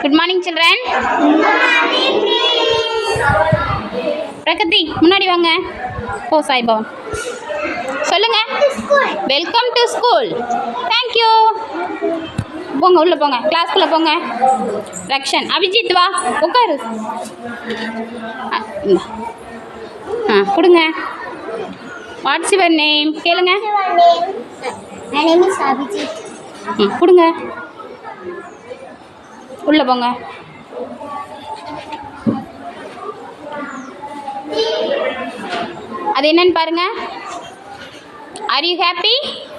Good morning, children. Pragati முன்னாடி வாங்க. ஓ சாய்பவன் சொல்லுங்க. Welcome to school. தேங்க்யூ. போங்க உள்ளே போங்க, கிளாஸ்க்குள்ளே போங்க. ரக்ஷன், அபிஜித் வா உட்காரு. கொடுங்க. வாட்ஸ் யுவர் நேம் கேளுங்க. My name is Abhijit. கொடுங்க. உள்ளே போங்க. அது என்னன்னு பாருங்க. R you happy?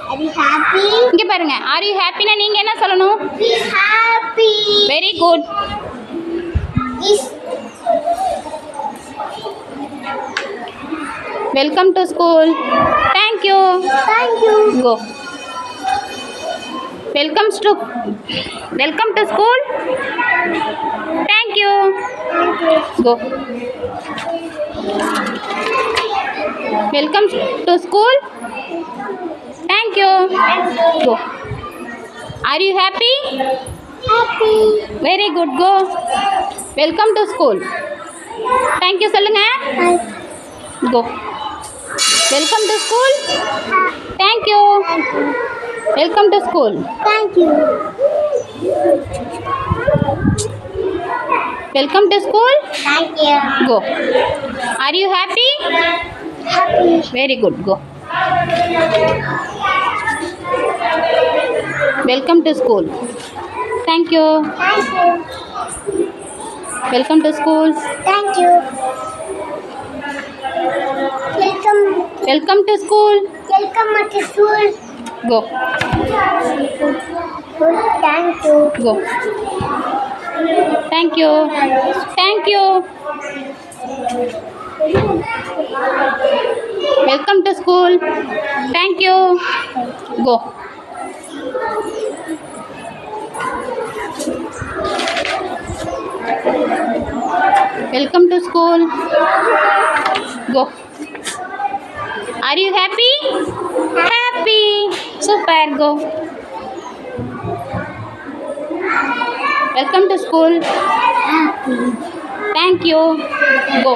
Are you happy? இங்கே பாருங்க. ஆர் யூ ஹாப்பினா நீங்கள் என்ன சொல்லணும்? Be happy. Very good. Welcome to school. Thank you. Thank you. Go. Welcome to school. Thank you. Go. Welcome to school. Thank you. Go. Are you happy? Happy. Very good. Go. Welcome to school. Thank you சொல்லுங்க. Go. Welcome to school. Thank you. Welcome to school. Thank you. Welcome to school. Thank you. Go. Are you happy? Happy. Very good. Go. Welcome to school. Thank you. Thank you. Welcome to school. Thank you. Welcome. Welcome to school. Welcome to school. Go. Good. Thank you. Go. Thank you. Thank you. Welcome to school. Thank you. Go. Welcome to school. Go. Are you happy? Happy. Super. Go. Welcome to school. Thank you. Go.